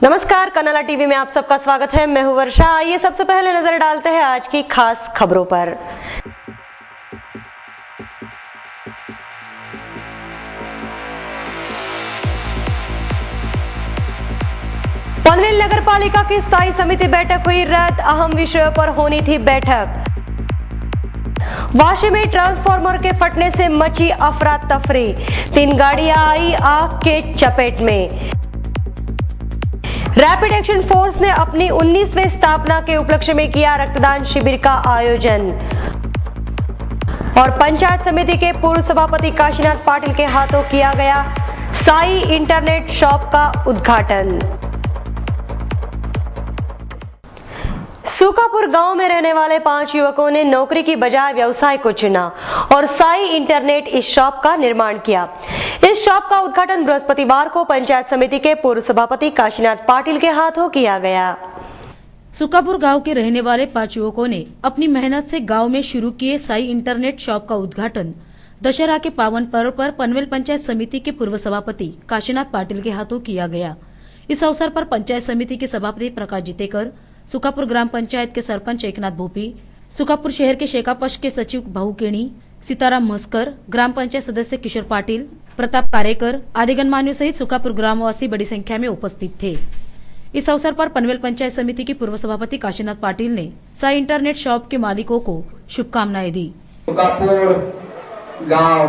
नमस्कार, कन्नला टीवी में आप सबका स्वागत है। मैं हूं वर्षा। आइए सबसे पहले नजर डालते हैं आज की खास खबरों पर। पनवेल नगर पालिका की स्थायी समिति बैठक हुई रद्द। अहम विषयों पर होनी थी बैठक। वाशी में ट्रांसफार्मर के फटने से मची अफरा तफरी, 3 गाड़ियां आई आग के चपेट में। रैपिड एक्शन फोर्स ने अपनी 19वीं स्थापना के उपलक्ष्य में किया रक्तदान शिविर का आयोजन। और पंचायत समिति के पूर्व सभापति काशीनाथ पाटिल के हाथों किया गया साई इंटरनेट शॉप का उद्घाटन। सुकापुर गांव में रहने वाले 5 युवकों ने नौकरी की बजाय व्यवसाय को चुना और साई इंटरनेट इस शॉप का निर्माण किया। इस शॉप का उद्घाटन बृहस्पतिवार को पंचायत समिति के पूर्व सभापति काशीनाथ पाटिल के हाथों किया गया। सुकापुर गांव के रहने वाले 5 युवकों ने अपनी मेहनत से गांव में शुरू किए साई इंटरनेट शॉप का उद्घाटन दशहरा के पावन पर्व पर पनवेल पंचायत समिति के पूर्व सभापति काशीनाथ पाटिल के हाथों किया गया। इस अवसर पर पंचायत समिति के सभापति प्रकाश जितेकर, सुकापुर ग्राम पंचायत के सरपंच एकनाथ भोपी, सुकापुर शहर के शेकापश के सचिव भाऊ केणी, सीताराम मस्कर, ग्राम पंचायत सदस्य किशोर पाटिल, प्रताप कारेकर आदि गणमान्यों सहित सुकापुर ग्रामवासी बड़ी संख्या में उपस्थित थे। इस अवसर पर पनवेल पंचायत समिति के पूर्व सभापति काशीनाथ पाटिल ने साई इंटरनेट शॉप के मालिकों को शुभकामनाएं दी। सुकापुर गाव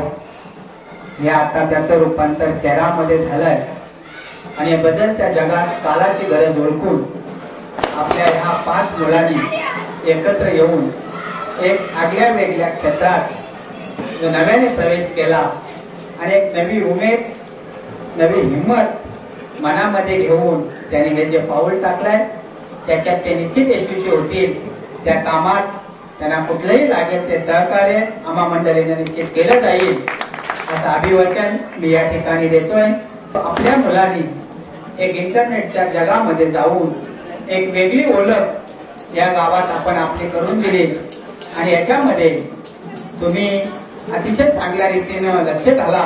हे आता त्याचं रूपांतर शहरामध्ये झालंय आणि बदलत्या जगात कालाची गरज ओळखून आपल्या ह्या 5 मुलांनी एकत्र येऊन एक आगळ्या वेगळ्या क्षेत्रात नव्याने प्रवेश केला आणि एक नवी उमेद, नवी हिम्मत मनामध्ये घेऊन त्यांनी हे जे पाऊल टाकलंय त्याच्यात ते निश्चित यशस्वी होतील। त्या कामात त्यांना कुठलंही लागेल ते सहकार्य आम्हा मंडळीने निश्चित केलं जाईल असं अभिवचन मी या ठिकाणी देतोय। आपल्या मुलांनी एक इंटरनेटच्या जगामध्ये जाऊन एक वेगळी ओळख या गावात आपण आपली करून दिली आणि याच्यामध्ये तुम्ही अतिशय चांगल्या रीतीने लक्ष घाला।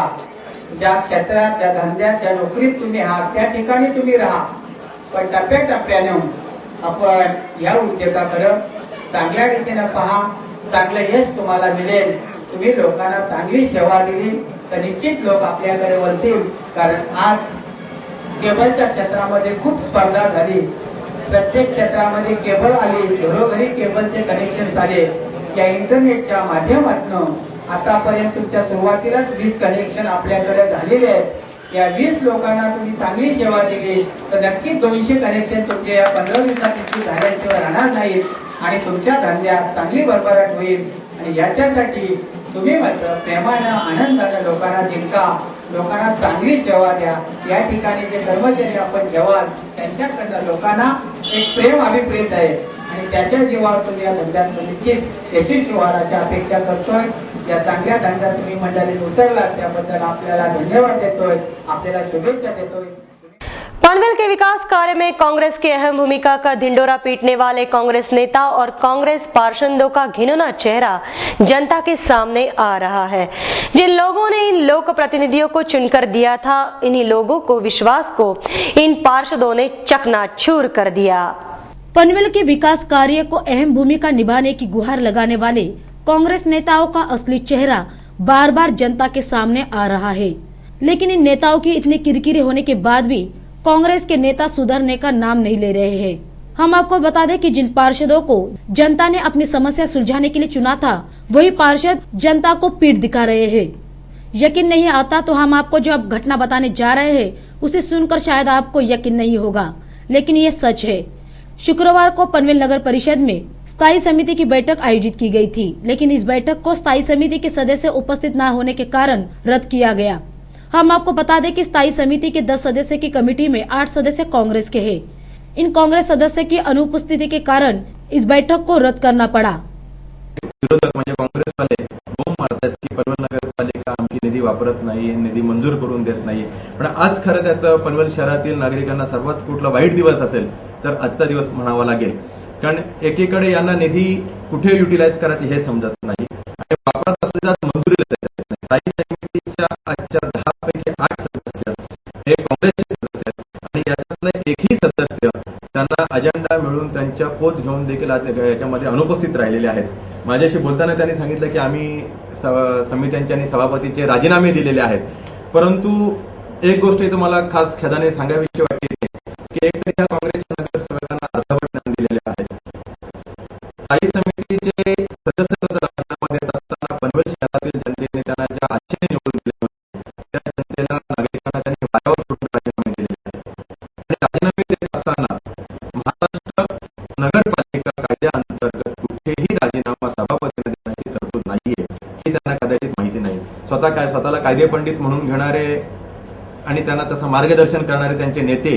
ज्या क्षेत्रात, ज्या धंद्यात, ज्या नोकरीत तुम्ही आहात त्या ठिकाणी तुम्ही राहा, पण टप्प्याटप्प्याने आपण या उद्योगाकडे चांगल्या रीतीने पहा। चांगलं यश तुम्हाला मिळेल। तुम्ही लोकांना चांगली सेवा दिली तर निश्चित लोक आपल्याकडे वळतील, कारण आज केबलच्या क्षेत्रामध्ये खूप स्पर्धा झाली। प्रत्येक क्षेत्रामध्ये केबल आली, घरोघरी केबलचे कनेक्शन आले। या इंटरनेटच्या माध्यमातून आतापर्यंत तुमच्या सुरुवातीलाच 20 कनेक्शन आपल्याकडे झालेले आहेत। या 20 लोकांना तुम्ही चांगली सेवा दिली तर नक्कीच 200 कनेक्शन तुमचे या 15 दिवसात झाल्याशिवाय राहणार नाहीत आणि तुमच्या धंद्यात चांगली भरभराट होईल। आणि याच्यासाठी तुम्ही मात्र प्रेमाने, आनंदाने लोकांना जिंका, लोकांना चांगली सेवा द्या। या ठिकाणी जे कर्मचारी आपण ठेवाल त्यांच्याकडनं लोकांना एक प्रेम अभिप्रेत आहे आणि त्याच्या जीवावर तुम्ही या धंद्यात निश्चित यशस्वी व्हाल अशी अपेक्षा करतोय। या चांगल्या धंद्यात तुम्ही मंडळीत उतरलात त्याबद्दल आपल्याला धन्यवाद देतोय, आपल्याला शुभेच्छा देतोय। पनवेल के विकास कार्य में कांग्रेस की अहम भूमिका का ढिंडोरा पीटने वाले कांग्रेस नेता और कांग्रेस पार्षदों का घिनौना चेहरा जनता के सामने आ रहा है। जिन लोगों ने इन लोक प्रतिनिधियों को चुनकर दिया था, इन्हीं लोगों को विश्वास को इन पार्षदों ने चकनाचूर कर दिया। पनवेल के विकास कार्य को अहम भूमिका निभाने की गुहार लगाने वाले कांग्रेस नेताओं का असली चेहरा बार बार जनता के सामने आ रहा है, लेकिन इन नेताओं की इतने किरकिरे होने के बाद भी कांग्रेस के नेता सुधरने का नाम नहीं ले रहे हैं। हम आपको बता दें कि जिन पार्षदों को जनता ने अपनी समस्या सुलझाने के लिए चुना था, वही पार्षद जनता को पीठ दिखा रहे हैं। यकीन नहीं आता तो हम आपको जो अब घटना बताने जा रहे हैं उसे सुनकर शायद आपको यकीन नहीं होगा, लेकिन ये सच है। शुक्रवार को पनवेल नगर परिषद में स्थायी समिति की बैठक आयोजित की गई थी, लेकिन इस बैठक को स्थायी समिति के सदस्य उपस्थित न होने के कारण रद्द किया गया। हम आपको बता दें कि स्थायी समिति के 10 सदस्य की कमेटी में 8 सदस्य कांग्रेस के हैं। इन कांग्रेस सदस्य की अनुपस्थिति के कारण इस बैठक को रद्द करना पड़ा। विरोधक म्हणजे काँग्रेस वाले बोंब मारतात की पनवेल नगरपालिका आमची निधी वापरत नाही, निधी मंजूर करून देत नाही। पण आज खरं त्याचं पनवेल शहरातील नागरिकांना सर्वात कुठला वाईट दिवस असेल तर आजचा दिवस म्हणावा लागेल, कारण एकीकडे यांना निधी कुठे युटिलाइज करायचे हे समजत नाही आणि वापरत असलेला मंजुरी देत नाही। स्थायी समितीच्या आजच्या 10 पैकी 8 सदस्य हे काँग्रेसचे सदस्य आहेत आणि याच्यातले एकही सदस्य त्यांना अजेंडा मिळून त्यांच्या पोच घेऊन देखील आज याच्यामध्ये अनुपस्थित राहिलेले आहेत। माझ्याशी बोलताना त्यांनी सांगितलं की आम्ही समित्यांचे आणि सभापतीचे राजीनामे दिलेले आहेत, परंतु एक गोष्ट इथं मला खास खेदाने सांगावीशी वाटते की एक या काँग्रेसच्या नगरसेवकांना अर्धवट ज्ञान दिलेले आहे। स्थायी समितीचे सदस्य राजीनामा देत असताना पनवेल शहरातील जनतेने त्यांना ज्या आशेने निवडून दिले होते त्या जनतेला नागरिकांना त्यांनी वाऱ्यावर सोडून राजीनामे दिलेले आहेत आणि राजीनामे देत असताना महाराष्ट्र नगरपालिका कायद्याअंतर्गत कुठेही राजीनामा सभापतीने देण्याची तरतूद नाहीये हे त्यांना कदाचित माहिती नाही। स्वतःला कायदे पंडित म्हणून घेणारे आणि त्यांना तसं मार्गदर्शन करणारे त्यांचे नेते,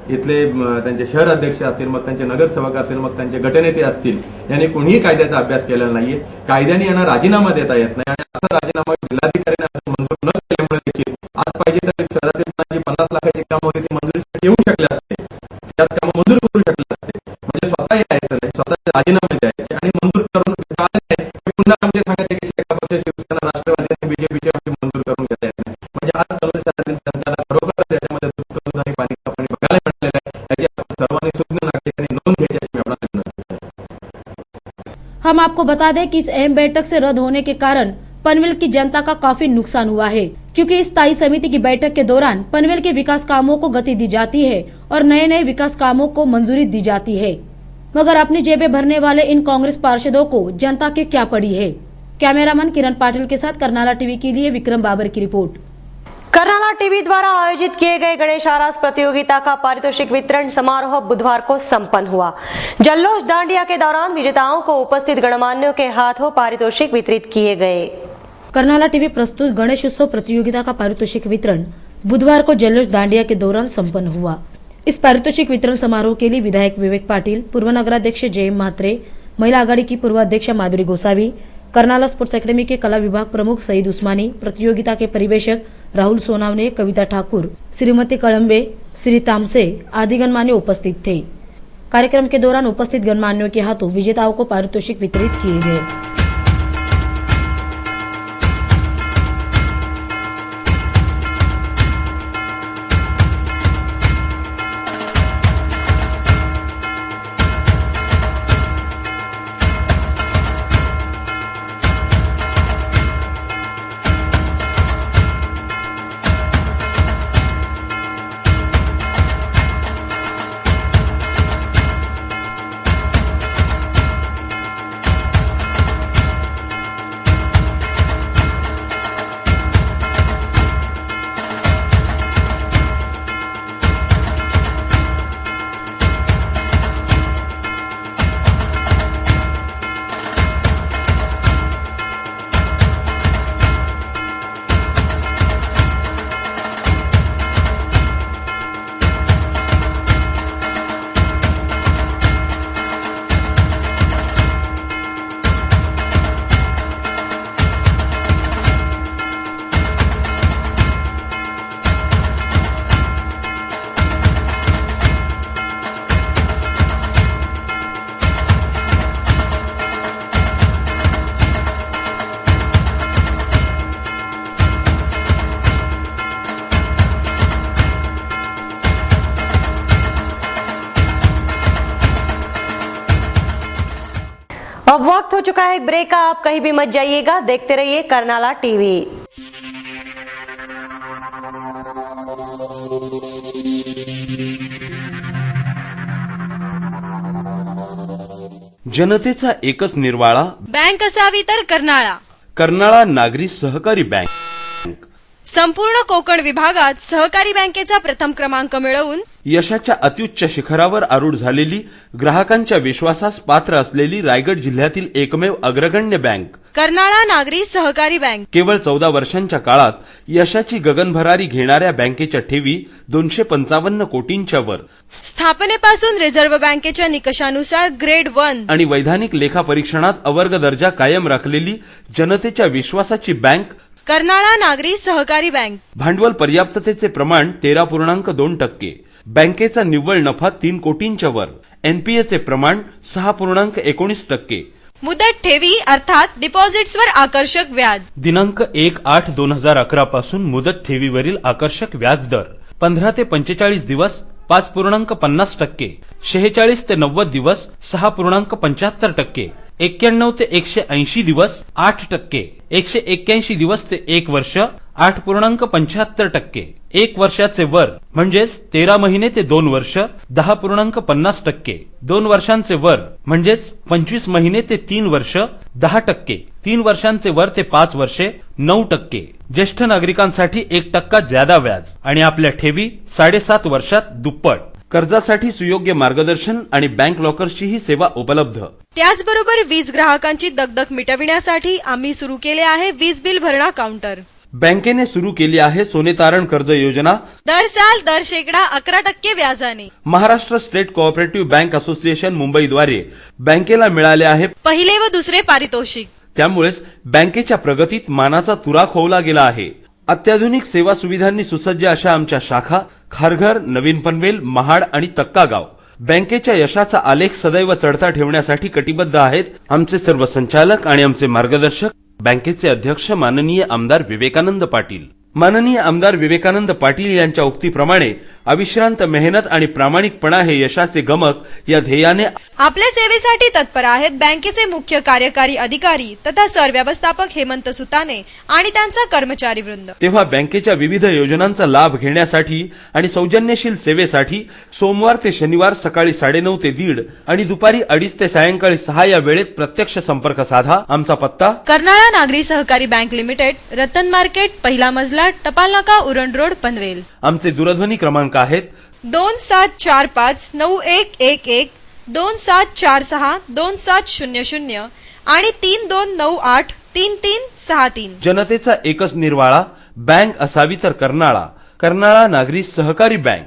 इथले त्यांचे शहर अध्यक्ष असतील, मग त्यांचे नगरसेवक असतील, मग त्यांचे गटनेते असतील, यांनी कोणीही कायद्याचा अभ्यास केलेला नाहीये। कायद्याने यांना राजीनामा देता येत नाही आणि असा राजीनामा जिल्हाधिकाऱ्यांना मंजूर न केल्यामुळे देखील आज पाहिजे तर शहरातील 50 लाखाची कामं होती ती मंजुरीसाठी येऊ शकले असते, त्यात कामं मंजूर करू शकले असते। म्हणजे स्वतः यायचं नाही, स्वतःचे राजीनामे द्यायचे आणि मंजूर करून पुन्हा आमचे सांगायचे की शेकापचे शिवसेना राष्ट्रवादी आणि बीजेपीचे मंजूर करून घेता येत नाही। म्हणजे आज पनवेल शहरातील जनतेला खरोखरच याच्यामध्ये दुष्प्रचार आणि पाणी बघायला मिळालेलं आहे। याची आपण सर्वांनी सुज्ञ नागरिकांनी नोंद घ्यायची अशी मी आपल्याला विनंती करतो। हम आपको बता दें कि इस अहम बैठक से रद्द होने के कारण पनवेल की जनता का काफी नुकसान हुआ है, क्योंकि इस स्थायी समिति की बैठक के दौरान पनवेल के विकास कामों को गति दी जाती है और नए नए विकास कामों को मंजूरी दी जाती है, मगर अपनी जेबें भरने वाले इन कांग्रेस पार्षदों को जनता की क्या पड़ी है। कैमरामैन किरण पाटिल के साथ करनाला टीवी के लिए विक्रम बाबर की रिपोर्ट। करनाला टीवी द्वारा आयोजित किए गए गणेश आरास प्रतियोगिता का पारितोषिक वितरण समारोह बुधवार को संपन्न हुआ। जल्लोष दांडिया के दौरान विजेताओं को उपस्थित गणमान्यों के हाथों पारितोषिक वितरित किए गए। करनाला टीवी प्रस्तुत गणेश उत्सव प्रतियोगिता का पारितोषिक वितरण बुधवार को जल्लोष दांडिया के दौरान संपन्न हुआ। इस पारितोषिक वितरण समारोह के लिए विधायक विवेक पाटिल, पूर्व नगराध्यक्ष जयम म्हात्रे, महिला आघाड़ी की पूर्व अध्यक्ष माधुरी गोसावी, करनाला स्पोर्ट्स अकेडमी के कला विभाग प्रमुख सईद उस्मानी, प्रतियोगिता के परिवेशक राहुल सोनावने, कविता ठाकुर, श्रीमती कळंबे, श्री तामसे आदि गणमान्य उपस्थित थे। कार्यक्रम के दौरान उपस्थित गणमान्यों के हाथों विजेताओं को पारितोषिक वितरित किए गए। अब वक्त हो चुका है एक ब्रेक का, आप कहीं भी मत जाइएगा, देखते रहिए करनाला टीवी। जनतेचा एकच निर्वाळा बँक असावी तर करनाळा। करनाळा नागरी सहकारी बँक संपूर्ण कोकण विभागात सहकारी बँकेचा प्रथम क्रमांक मिळवून यशाच्या अत्युच्च शिखरावर आरूढ झालेली, ग्राहकांच्या विश्वासास पात्र असलेली रायगड जिल्ह्यातील एकमेव अग्रगण्य बँक करनाळा नागरी सहकारी बँक। केवळ 14 वर्षांच्या काळात यशाची गगनभरारी घेणाऱ्या बँकेच्या ठेवी 255 कोटींच्या वर, स्थापनेपासून रिझर्व्ह बँकेच्या निकषानुसार ग्रेड 1 आणि वैधानिक लेखा परीक्षणात अवर्ग दर्जा कायम राखलेली जनतेच्या विश्वासाची बँक करनाळा नागरी सहकारी बँक। भांडवल पर्याप्ततेचे प्रमाण 13.2%, बँकेचा निव्वळ नफा 3 कोटींच्या वर, एनपीएचे प्रमाण 6.19%, मुदत ठेवी अर्थात डिपॉझिट्सवर आकर्षक व्याज। दिनांक 1/8/2011 पासून मुदत ठेवीवरील आकर्षक व्याज दर 15 ते 45 दिवस 5.50%, 46 ते 90 दिवस 6.75%, 91 ते 180 दिवस 8%, 181 दिवस ते 1 वर्ष 8.75%, 1 वर्षाचे वर म्हणजेच 13 महिने ते 2 वर्ष 10.50%, 2 वर्षांचे वर म्हणजेच 25 महिने ते 3 वर्ष 10%, 3 वर्षांचे वर ते 5 वर्षे 9%, ज्येष्ठ नागरिकांसाठी 1% ज्यादा व्याज आणि आपल्या ठेवी 7.5 वर्षात दुप्पट. कर्जासाठी सुयोग्य मार्गदर्शन आणि बँक लॉकर्सची ही सेवा उपलब्ध. त्याचबरोबर वीज ग्राहकांची दगदग मिटविण्यासाठी आम्ही सुरू केले आहे वीज बिल भरणा काउंटर. बँकेने सुरू केली आहे सोने तारण कर्ज योजना. दर साल दर शेकडा 11% व्याजाने. Maharashtra state cooperative bank association मुंबईद्वारे बँकेला मिळाले आहे पहिले व दुसरे पारितोषिक. त्यामुळेच बँकेच्या प्रगतीत मानाचा तुरा खोवला गेला आहे. अत्याधुनिक सेवा सुविधांनी सुसज्ज अशा आमच्या शाखा खारघर, नवीन पनवेल, महाड आणि तक्कागाव बँकेच्या यशाचा आलेख सदैव चढता ठेवण्यासाठी कटिबद्ध आहेत. आमचे सर्व संचालक आणि आमचे मार्गदर्शक बँकेचे अध्यक्ष माननीय आमदार विवेकानंद पाटील. माननीय आमदार विवेकानंद पाटील यांच्या उक्तीप्रमाणे अविश्रांत मेहनत आणि प्रामाणिकपणा हे यशाचे गमक या ध्येयाने आपल्या सेवेसाठी तत्पर आहेत बँकेचे मुख्य कार्यकारी अधिकारी तथा सरव्यवस्थापक हेमंत सुताने आणि त्यांचा कर्मचारी वृंद. तेव्हा बँकेच्या विविध योजनांचा लाभ घेण्यासाठी आणि सौजन्यशील सेवेसाठी सोमवार ते शनिवार सकाळी 9:30 ते 1:30 आणि दुपारी 2:30 ते सायंकाळी 6 या वेळेत प्रत्यक्ष संपर्क साधा. आमचा पत्ता कर्नाळा नागरी सहकारी बँक लिमिटेड, रतन मार्केट, पहिला मजला, टपाल नाका, उरण रोड, पनवेल. आमचे दूरध्वनी क्रमांक आहेत 27459111, 27462700 आणि 32983363. जनतेचा एकच निर्वाळा, बँक असावी तर कर्नाळा. कर्नाळा नागरी सहकारी बँक.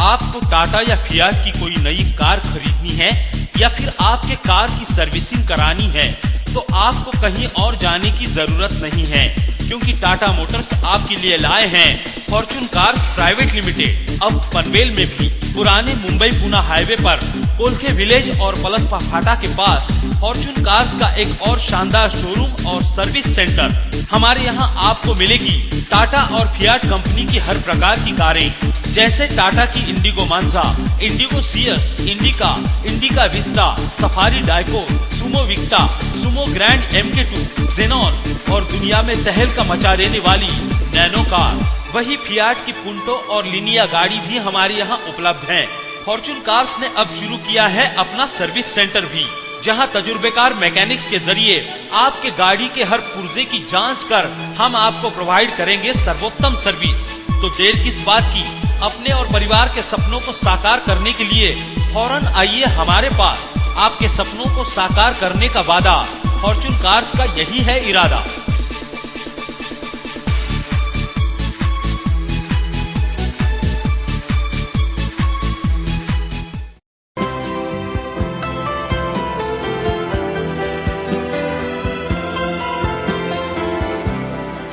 आपको टाटा या फियाट की कोई नई कार खरीदनी है या फिर आपके कार की सर्विसिंग करानी है तो आपको कहीं और जाने की जरूरत नहीं है, क्योंकि टाटा मोटर्स आपके लिए लाए हैं फॉर्च्यून कार्स प्राइवेट लिमिटेड. अब पनवेल में भी पुराने मुंबई पुणे हाईवे पर कोलखे विलेज और पलसपा फाटा के पास फॉर्च्यून कार्स का एक और शानदार शोरूम और सर्विस सेंटर. हमारे यहाँ आपको मिलेगी टाटा और फियाट कंपनी की हर प्रकार की कारें, जैसे टाटा की इंडिगो मांझा, इंडिगो सियर्स, Indica, Indica Vista, Safari Dicor, Sumo Victa, Sumo Grand MK2, Xenon और दुनिया में तहलका मचा देने वाली नैनो कार. वही फियाट की पुंटो और लिनिया गाड़ी भी हमारे यहाँ उपलब्ध हैं. फॉर्च्यून कार्स ने अब शुरू किया है अपना सर्विस सेंटर भी, जहां तजुर्बेकार मैकेनिक्स के जरिए आपके गाड़ी के हर पुर्जे की जांच कर हम आपको प्रोवाइड करेंगे सर्वोत्तम सर्विस. तो देर किस बात की, अपने और परिवार के सपनों को साकार करने के लिए फौरन आइए हमारे पास. आपके सपनों को साकार करने का वादा फॉर्च्यून कार्स का यही है इरादा.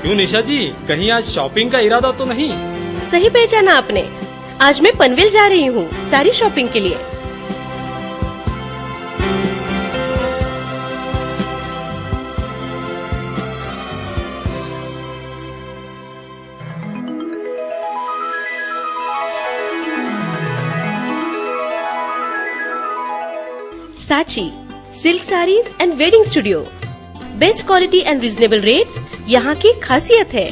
क्यों निशा जी, कहीं आज शॉपिंग का इरादा तो नहीं? सही पहचाना आपने. आज मैं पनवेल जा रही हूँ सारी शॉपिंग के लिए. साची silk saris and wedding studio. Best quality and reasonable rates यहाँ की खासियत है.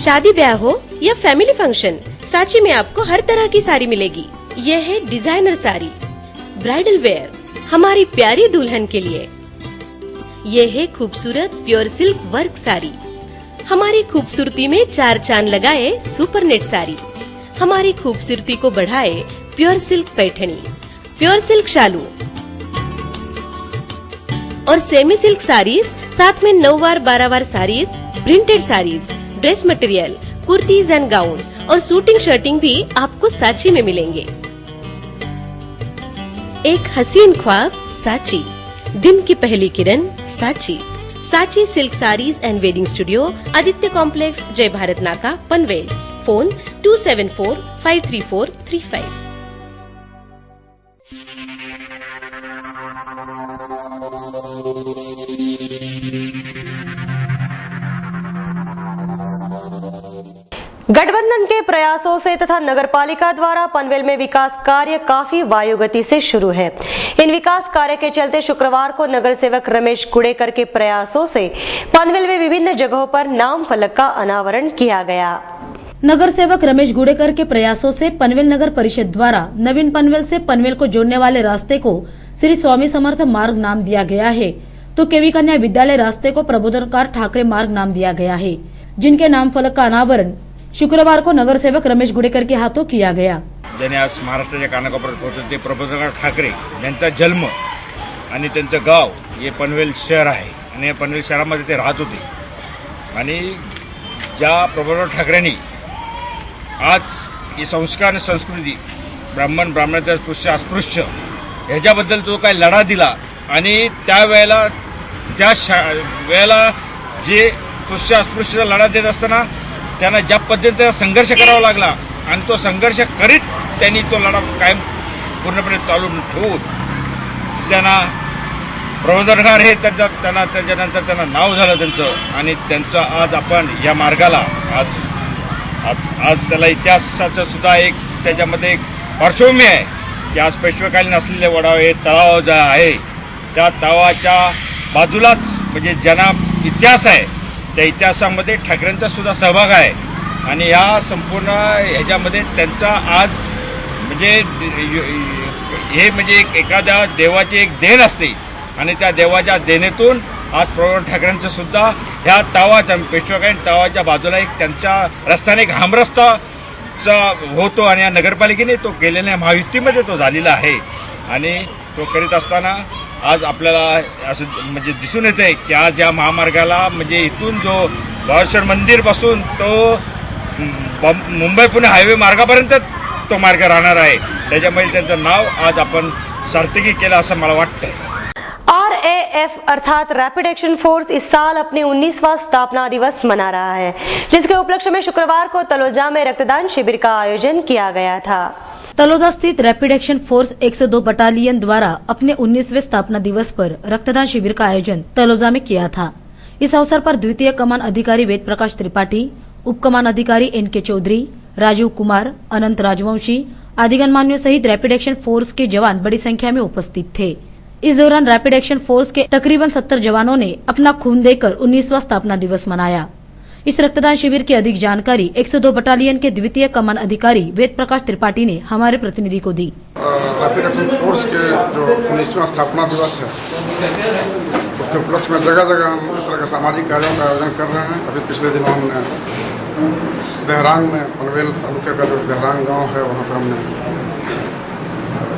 शादी ब्याह हो या फैमिली फंक्शन, साची में आपको हर तरह की साड़ी मिलेगी. यह है डिजाइनर साड़ी, ब्राइडल वेयर हमारी प्यारी दुल्हन के लिए. यह है खूबसूरत प्योर सिल्क वर्क साड़ी. हमारी खूबसूरती में 4 चांद लगाए सुपर नेट साड़ी. हमारी खूबसूरती को बढ़ाए pure silk Paithani, pure silk शालू और सेमी सिल्क साड़ीज, साथ में 9 वार 12 वार saris, printed saris, dress material, kurtis and gown और सूटिंग शर्टिंग भी आपको साची में मिलेंगे. एक हसीन ख्वाब साची, दिन की पहली किरण साची. साची silk saris and wedding studio, Aditya complex, जय भारत नाका, पनवेल. फोन 27453435. गठबंधन के प्रयासों से तथा नगरपालिका द्वारा पनवेल में विकास कार्य काफी वायुगति से शुरू है। इन विकास कार्य के चलते शुक्रवार को नगर सेवक रमेश गुड़ेकर के प्रयासों से पनवेल में विभिन्न जगहों पर नाम फलक का अनावरण किया गया। नगर सेवक रमेश गुड़ेकर के प्रयासों से पनवेल नगर परिषद द्वारा नवीन पनवेल से पनवेल को जोड़ने वाले रास्ते को श्री स्वामी समर्थ मार्ग नाम दिया गया है, तो केवी कन्या विद्यालय रास्ते को प्रबोधनकार ठाकरे मार्ग नाम दिया गया है, जिनके नाम फलक का अनावरण शुक्रवार को नगर सेवक रमेश गुड़ेकर के हाथों किया गया। ज्यांनी आज महाराष्ट्राच्या कानाकोपऱ्यात पोहोचले ते प्रबोधनकार ठाकरे यांचा जन्म आणि त्यांचं गाव हे पनवेल शहर आहे आणि या पनवेल शहरामध्ये ते राहत होते आणि ज्या प्रबोधनकार ठाकरेंनी आज ही संस्कार आणि संस्कृती ब्राह्मणाचा स्पृश्य अस्पृश्य ह्याच्याबद्दल जो काही लढा दिला आणि त्यावेळेला जे स्पृश्य अस्पृश्यचा लढा देत असताना त्यांना ज्या पद्धतीचा संघर्ष करावा लागला आणि तो संघर्ष करीत त्यांनी तो लढा कायम पूर्णपणे चालू ठेवून त्यांना प्रबोधनकार हे त्याच्यानंतर त्यांना नाव झालं त्यांचं आणि त्यांचं आज आपण या मार्गाला आज त्याला इतिहासाचं सुद्धा एक त्याच्यामध्ये एक पार्श्वभूमी आहे की आज पेशवेकालीन असलेले वडाव हे तलाव जे आहे त्या तलावाच्या बाजूलाच म्हणजे ज्यांना इतिहास आहे त्या इतिहासामध्ये ठाकरेंचा सुद्धा सहभाग आहे आणि या संपूर्ण ह्याच्यामध्ये त्यांचा आज म्हणजे हे म्हणजे एखाद्या देवाची एक देण असते आणि त्या देवाच्या देणेतून आज प्रबोधनकार ठाकरेंचं सुद्धा ह्या तलावाच्या पेशवेकालीन तलावाच्या बाजूला एक त्यांच्या रस्त्याने एक हमरस्ता होतो आणि या नगरपालिकेने तो केलेल्या महायुतीमध्ये तो झालेला आहे आणि तो करीत असताना आज आपल्याला असं म्हणजे दिसून येतंय की आज या महामार्गाला म्हणजे इथून जो बाळेश्वर मंदिर पासून तो मुंबई पुणे हायवे मार्गापर्यंत तो मार्ग राहणार आहे, त्याच्यामुळे त्यांचं नाव आज आपण सार्थकी केलं असं मला वाटतंय। RAF अर्थात रैपिड एक्शन फोर्स इस साल अपने 19वां स्थापना दिवस मना रहा है, जिसके उपलक्ष्य में शुक्रवार को तलोजा में रक्तदान शिविर का आयोजन किया गया था। तलोजा स्थित रैपिड एक्शन फोर्स 102 बटालियन द्वारा अपने 19वें स्थापना दिवस पर रक्तदान शिविर का आयोजन तलोजा में किया था। इस अवसर पर द्वितीय कमान अधिकारी वेद प्रकाश त्रिपाठी, उप कमान अधिकारी NK चौधरी, राजीव कुमार, अनंत राजवंशी आदि गणमान्यों सहित रैपिड एक्शन फोर्स के जवान बड़ी संख्या में उपस्थित थे। इस दौरान रैपिड एक्शन फोर्स के तकरीबन 70 जवानों ने अपना खून देकर 19वां स्थापना दिवस मनाया। इस रक्तदान शिविर की अधिक जानकारी 102 बटालियन के द्वितीय कमान अधिकारी वेद प्रकाश त्रिपाठी ने हमारे प्रतिनिधि को दी। रैपिड एक्शन फोर्स के जो 19वां स्थापना दिवस है उसके उपलक्ष्य में जगह जगह हम इस तरह के सामाजिक कार्यों का आयोजन कर रहे हैं। अभी पिछले दिनों हमने देहरांग में पनवेल तालुके का जो देहरांग गाँव है वहाँ पर हमने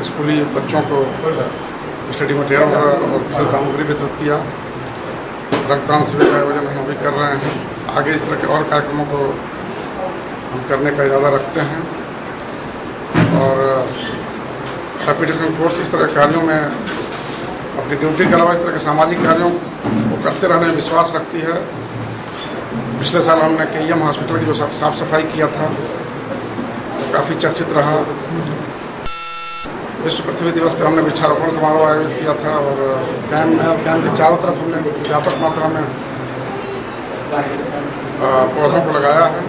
स्कूली बच्चों को स्टडी मटेरियल और खेल सामग्री वितरित किया। रक्तदान शिविर का आयोजन हम अभी कर रहे हैं। आगे इस तरह के और कार्यक्रमों को हम करने का इरादा रखते हैं और रैपिड एक्शन फोर्स इस तरह के कार्यों में अपनी ड्यूटी के अलावा इस तरह के सामाजिक कार्यों को करते रहने में विश्वास रखती है। पिछले साल हमने KEM हॉस्पिटल की जो साफ सफाई किया था काफ़ी चर्चित रहा। विश्व पृथ्वी दिवस पे हमने वृक्षारोपण समारोह आयोजित किया था और कैंप के चारों तरफ हमने व्यापक मात्रा में पौधों को लगाया है।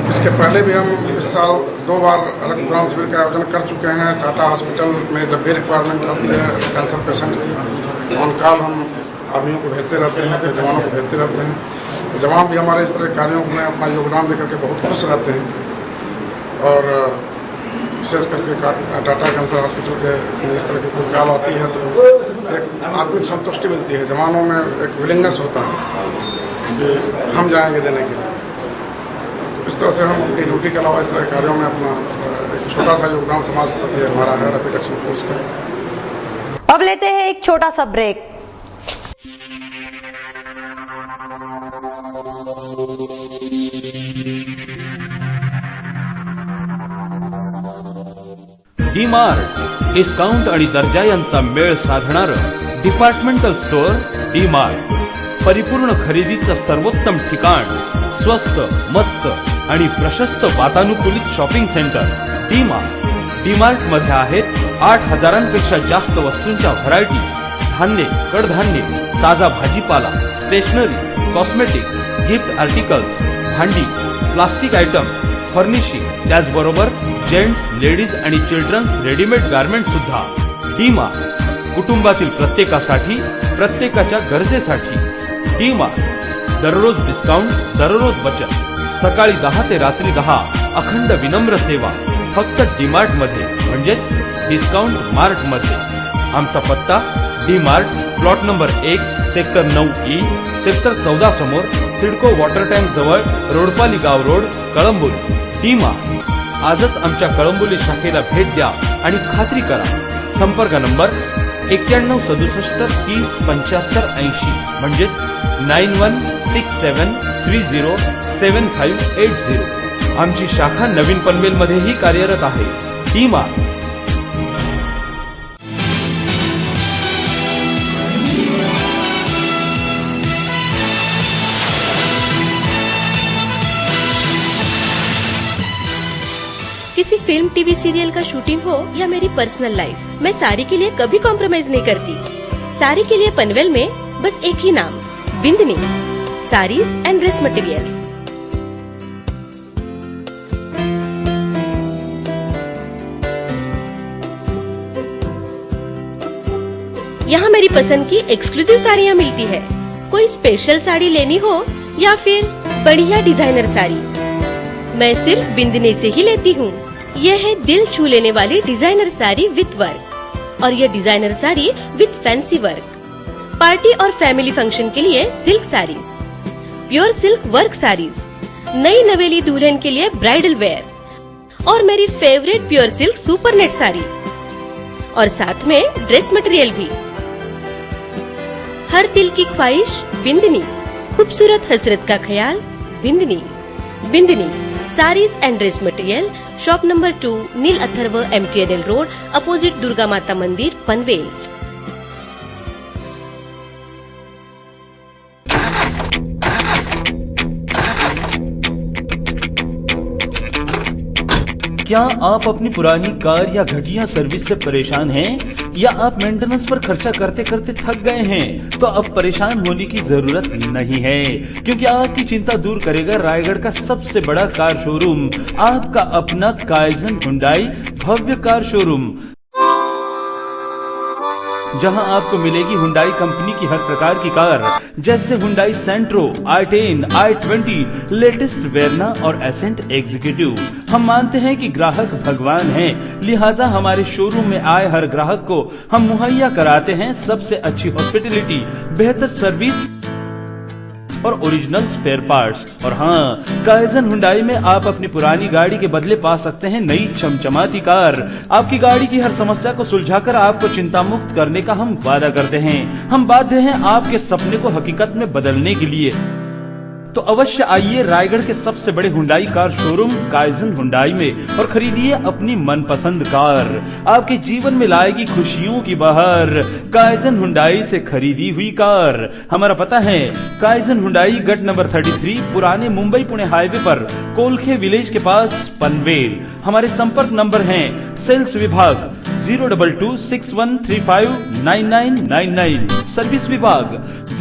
इसके पहले भी हम इस साल 2 बार रक्तदान शिविर का आयोजन कर चुके हैं। टाटा हॉस्पिटल में जब भी रिक्वायरमेंट आती है कैंसर पेशेंट की ऑन कॉल हम आदमियों को भेजते रहते हैं, अपने जवानों को भेजते रहते हैं। जवान भी हमारे इस तरह के कार्यों में अपना योगदान देकर के बहुत खुश रहते हैं और विशेष करके टाटा कैंसर हॉस्पिटल के इस तरह की कोई कॉल आती है तो एक आत्मिक संतुष्टि मिलती है। जवानों में एक विलिंगनेस होता है कि हम जाएंगे देने के लिए। इस तरह से हम अपनी ड्यूटी के अलावा इस तरह के कार्यों में अपना एक छोटा सा योगदान समाज के प्रति हमारा है रैपिड एक्शन फोर्स का। अब लेते हैं एक छोटा सा ब्रेक। डी-मार्ट डिस्काउंट आणि दर्जा यांचा मेळ साधणारं डिपार्टमेंटल स्टोअर डी-मार्ट, परिपूर्ण खरेदीचं सर्वोत्तम ठिकाण, स्वस्त, मस्त आणि प्रशस्त वातानुकूलित शॉपिंग सेंटर डी-मार्ट। डी-मार्ट मध्ये आहेत 8,000पेक्षा जास्त वस्तूंच्या व्हरायटीज, धान्य, कडधान्य, ताजा भाजीपाला, स्टेशनरी, कॉस्मेटिक्स, गिफ्ट आर्टिकल्स, भांडी, प्लास्टिक आयटम, फर्निशिंग, त्याचबरोबर जेंट्स, लेडीज आणि चिल्ड्रन्स रेडीमेड गारमेंट सुद्धा. डी मार्ट, कुटुंबातील प्रत्येकासाठी, प्रत्येकाच्या गरजेसाठी. डी मार्ट, दररोज डिस्काउंट, दररोज बचत. सकाळी 10 ते रात्री 10, अखंड विनम्र सेवा फक्त डी मार्ट मध्ये, म्हणजेच डिस्काउंट मार्ट मध्ये. आमचा पत्ता D mart, plot number 1, sector 9E, sector 14 समोर, सिडको वॉटर टँक जवळ, रोडपाली गाव रोड, कळंबोली. D mart. आजच आमच्या कळंबोली शाखेला भेट द्या आणि खात्री करा. संपर्क नंबर 9167 30 75 80, म्हणजेच 9167307580. आमची शाखा नवीन पनवेल मध्येही कार्यरत आहे. D mart. किसी फिल्म, टीवी सीरियल का शूटिंग हो या मेरी पर्सनल लाइफ, मैं साड़ी के लिए कभी कॉम्प्रोमाइज नहीं करती. साड़ी के लिए पनवेल में बस एक ही नाम, बिंदनी साड़ीज एंड ड्रेस मटेरियल्स. यहाँ मेरी पसंद की एक्सक्लूसिव साड़ियाँ मिलती है. कोई स्पेशल साड़ी लेनी हो या फिर बढ़िया डिजाइनर साड़ी, मैं सिर्फ बिंदनी से ही लेती हूँ. यह है दिल छू लेने वाली डिजाइनर साड़ी विथ वर्क, और यह designer sari with fancy work. Party और फैमिली फंक्शन के लिए silk saris, pure silk work saris, नई नवेली दुल्हन के लिए ब्राइडल वेयर, और मेरी favourite pure silk super net sari, और साथ में ड्रेस मटेरियल भी. हर दिल की ख्वाहिश बिंदनी, खूबसूरत हसरत का ख्याल Bindani. Bindani saris and dress material, shop number 2, Neel Atharva, MTNL road, opposite Durga Mata मंदिर, पनवेल. क्या आप अपनी पुरानी कार या घटिया सर्विस से परेशान हैं? या आप मेंटेनेंस पर खर्चा करते करते थक गए हैं? तो अब परेशान होने की जरूरत नहीं है, क्योंकि आपकी चिंता दूर करेगा रायगढ़ का सबसे बड़ा कार शोरूम, आपका अपना काइजन हुंडई भव्य कार शोरूम, जहां आपको मिलेगी हुंडई कंपनी की हर प्रकार की कार, जैसे हुंडई सेंट्रो, i10, i20, लेटेस्ट वेरना और एसेंट एग्जीक्यूटिव. हम मानते हैं कि ग्राहक भगवान हैं, लिहाजा हमारे शोरूम में आए हर ग्राहक को हम मुहैया कराते हैं सबसे अच्छी हॉस्पिटलिटी, बेहतर सर्विस और ओरिजिनल स्पेयर पार्ट्स. और हाँ, काइजन हुंडई में आप अपनी पुरानी गाड़ी के बदले पा सकते हैं नई चमचमाती कार. आपकी गाड़ी की हर समस्या को सुलझाकर आपको चिंता मुक्त करने का हम वादा करते हैं. हम बाध्य हैं आपके सपने को हकीकत में बदलने के लिए. तो अवश्य आइए रायगढ़ के सबसे बड़े Hyundai car showroom kaizen Hyundai में और खरीदिए अपनी मनपसंद कार. आपके जीवन में लाएगी खुशियों की बहार काइजन हुंडई से खरीदी हुई कार. हमारा पता है काइजन हुंडई, गट नंबर 33, पुराने मुंबई पुणे हाईवे पर, कोलखे विलेज के पास, पनवेल. हमारे संपर्क नंबर हैं सेल्स विभाग 02261359999, सर्विस विभाग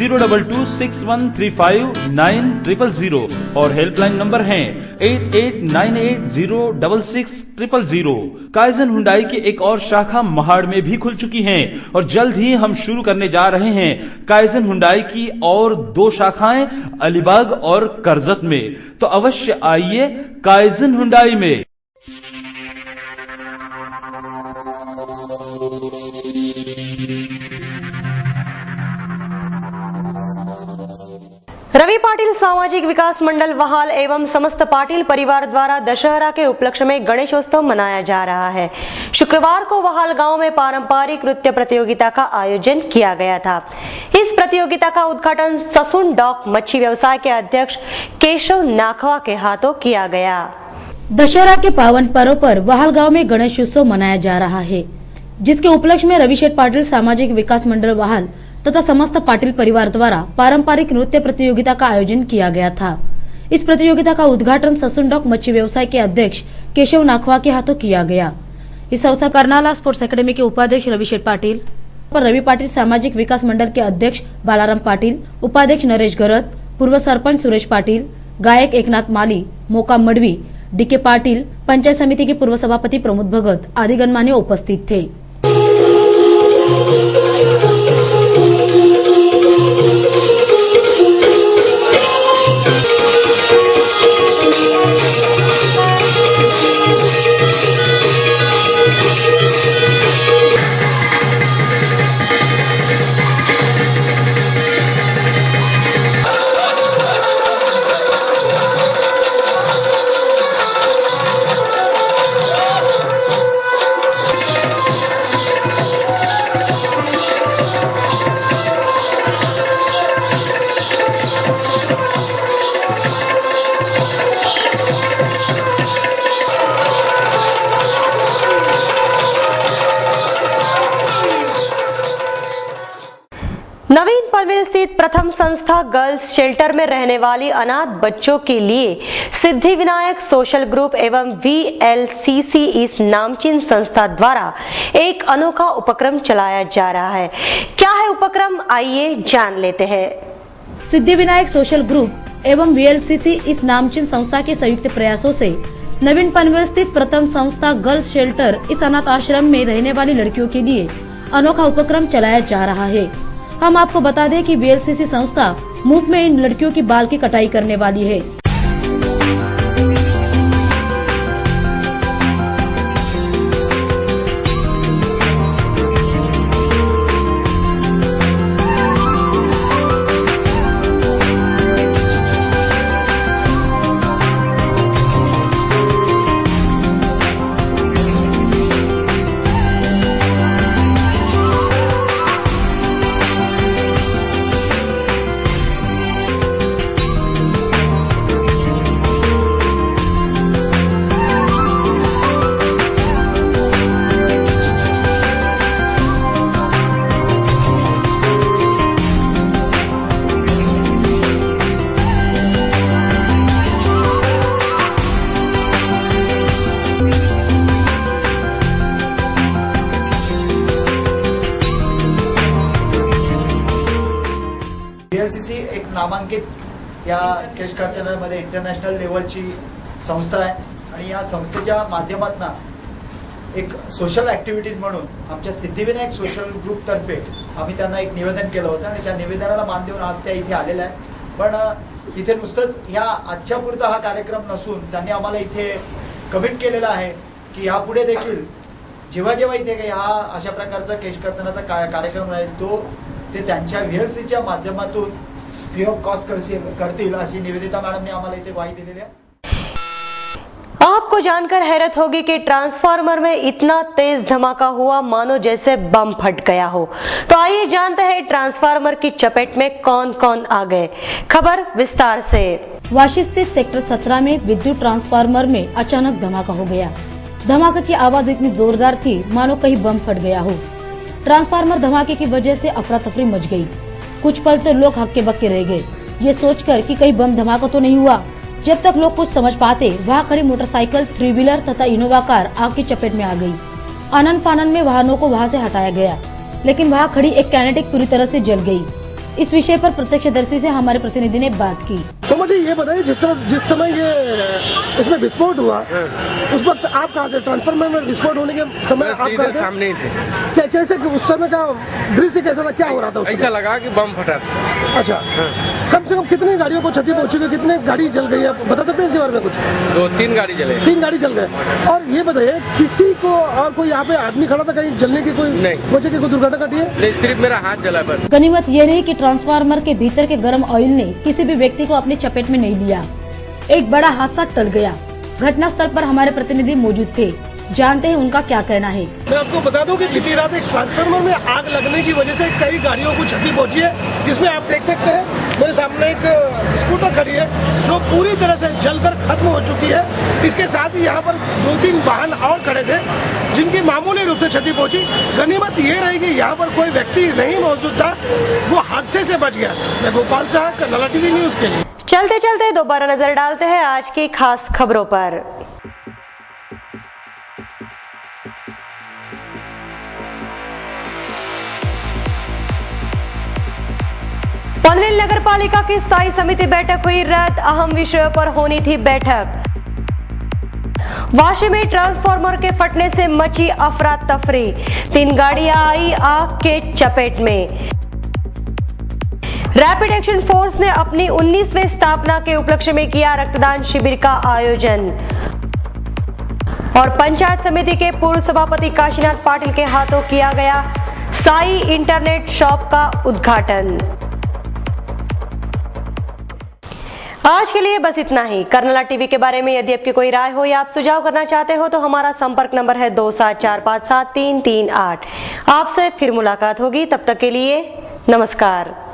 02261359000 और हेल्पलाइन नंबर हैं 8898066000. काइजन हुंडई की एक और शाखा महाड़ में भी खुल चुकी है और जल्द ही हम शुरू करने जा रहे हैं काइजन हुंडई की और 2 शाखाएं अलीबाग और करजत में. तो अवश्य आइए काइजन हुंडई में. रवि पाटिल सामाजिक विकास मंडल वहाल एवं समस्त पाटिल परिवार द्वारा दशहरा के उपलक्ष्य में गणेशोत्सव मनाया जा रहा है. शुक्रवार को वहाल गांव में पारंपरिक नृत्य प्रतियोगिता का आयोजन किया गया था. इस प्रतियोगिता का उद्घाटन ससुन डॉक मच्छी व्यवसाय के अध्यक्ष केशव नाखवा के हाथों किया गया. दशहरा के पावन पर्व पर वहाल गांव में गणेशोत्सव मनाया जा रहा है, जिसके उपलक्ष्य में रवि पाटिल सामाजिक विकास मंडल वहाल तथा समस्त पाटिल परिवार द्वारा पारंपरिक नृत्य प्रतियोगिता का आयोजन किया गया था. इस प्रतियोगिता का उद्घाटन ससुनडॉक मच्छी व्यवसाय के अध्यक्ष केशव नाखवा के हाथों किया गया. इस अवसर करनाला स्पोर्ट्स अकेडमी के उपाध्यक्ष रवि पाटिल, रवि पाटिल सामाजिक विकास मंडल के अध्यक्ष बालाराम पाटिल, उपाध्यक्ष नरेश गरत, पूर्व सरपंच सुरेश पाटिल, गायक एकनाथ माली, मोका मडवी, डीके पाटिल, पंचायत समिति के पूर्व सभापति प्रमोद भगत आदि गणमान्य उपस्थित थे। नवीन पनवेल स्थित प्रथम संस्था गर्ल्स शेल्टर में रहने वाली अनाथ बच्चों के लिए सिद्धिविनायक सोशल ग्रुप एवं VLCC इस नामचीन संस्था द्वारा एक अनोखा उपक्रम चलाया जा रहा है। क्या है उपक्रम, आइए जान लेते हैं। सिद्धिविनायक सोशल ग्रुप एवं VLCC इस नामचीन संस्था के संयुक्त प्रयासों से नवीन पनवेल स्थित प्रथम संस्था गर्ल्स शेल्टर इस अनाथ आश्रम में रहने वाली लड़कियों के लिए अनोखा उपक्रम चलाया जा रहा है। हम आपको बता दें कि VLCC संस्था मुफ्त में इन लड़कियों की बाल की कटाई करने वाली है। VLCC एक नामांकित या केश कारखान्यामध्ये इंटरनॅशनल लेवलची संस्था आहे आणि या संस्थेच्या माध्यमातून एक सोशल ॲक्टिव्हिटीज म्हणून आमच्या सिद्धिविनायक सोशल ग्रुप तर्फे आम्ही त्यांना एक निवेदन केलं होतं आणि त्या निवेदनाला मान देऊन आज त्या इथे आलेल्या आहेत। पण इथे नुसतंच ह्या आजच्या पुरता हा कार्यक्रम नसून त्यांनी आम्हाला इथे कमिट केलेलं आहे की यापुढे देखील जेव्हा जेव्हा इथे हा अशा प्रकारचा केश कर्तनाचा कार्यक्रम राहील तो ते त्यांच्या VLCCच्या माध्यमातून फ्री ऑफ कॉस्ट करतील अशी निवेदिता मैडम ने आम्हाला इथे ग्वाही दिलेली आहे। आपको जानकर हैरत होगी कि ट्रांसफार्मर में इतना तेज धमाका हुआ मानो जैसे बम फट गया हो। तो आइए जानते हैं ट्रांसफार्मर की चपेट में कौन कौन आ गए। खबर विस्तार से। वाशी स्थित सेक्टर 17 में विद्युत ट्रांसफार्मर में अचानक धमाका हो गया। धमाके की आवाज इतनी जोरदार थी मानो कहीं बम फट गया हो। ट्रांसफार्मर धमाके की वजह से अफरा तफरी मच गई। कुछ पल तो लोग हक्के बक्के रह गए, ये सोचकर कि कहीं बम धमाका तो नहीं हुआ। जब तक लोग कुछ समझ पाते वहाँ खड़ी मोटरसाइकिल, 3 व्हीलर तथा इनोवा कार आग की चपेट में आ गई। आनन फानन में वाहनों को वहाँ से हटाया गया, लेकिन वहाँ खड़ी एक कैनेटिक पूरी तरह से जल गई। इस विषय पर प्रत्यक्षदर्शी से हमारे प्रतिनिधि ने बात की। तो मुझे ये बताइए, जिस समय ये इसमें विस्फोट हुआ उस वक्त आप कहाँ थे? ट्रांसफार्मर में विस्फोट होने के समय आप कहाँ थे? सामने ही थे। क्या कैसे उस समय का दृश्य कैसा था, क्या हो रहा था? ऐसा लगा कि बम फटा। अच्छा, कम से कम कितनी गाड़ियों को क्षति पहुंची, कितने गाड़ी जल गई है, बता सकते हैं इसके बारे में कुछ? 2-3 गाड़ी जले। 3 गाड़ी जल गए। और ये बताइए, किसी को और कोई यहाँ पे आदमी खड़ा था, कहीं जलने की कोई वजह की कोई दुर्घटना घटी है? नहीं, सिर्फ मेरा हाथ जला बस। गनीमत ये रही कि ट्रांसफार्मर के भीतर के गर्म ऑयल ने किसी भी व्यक्ति को अपनी चपेट में नहीं लिया। एक बड़ा हादसा टल गया। घटना स्थल पर हमारे प्रतिनिधि मौजूद थे, जानते हैं उनका क्या कहना है। मैं आपको बता दूं कि बीती रात एक ट्रांसफार्मर में आग लगने की वजह से कई गाड़ियों को क्षति पहुंची है, जिसमें आप देख सकते हैं मेरे सामने एक स्कूटर खड़ी है जो पूरी तरह से जलकर खत्म हो चुकी है। इसके साथ ही यहाँ पर 2-3 वाहन और खड़े थे जिनकी मामूली रूप से क्षति पहुंची। गनीमत ये रही कि यहाँ पर कोई व्यक्ति नहीं मौजूद था, वो हादसे से बच गया। मैं गोपाल शाह, कर्नाला टीवी न्यूज के लिए। चलते चलते दोबारा नजर डालते हैं आज की खास खबरों पर। पनवेल नगर पालिका की स्थायी समिति बैठक हुई रद्द, अहम विषयों पर होनी थी बैठक। वाशी में ट्रांसफार्मर के फटने से मची अफरा तफरी, 3 गाड़ियां आई आग के चपेट में। रैपिड एक्शन फोर्स ने अपनी 19वीं स्थापना के उपलक्ष्य में किया रक्तदान शिविर का आयोजन। और पंचायत समिति के पूर्व सभापति काशीनाथ पाटिल के हाथों किया गया साई इंटरनेट शॉप का उद्घाटन। आज के लिए बस इतना ही। कर्नाला टीवी के बारे में यदि आपकी कोई राय हो या आप सुझाव करना चाहते हो तो हमारा संपर्क नंबर है 27457338। आपसे फिर मुलाकात होगी, तब तक के लिए नमस्कार।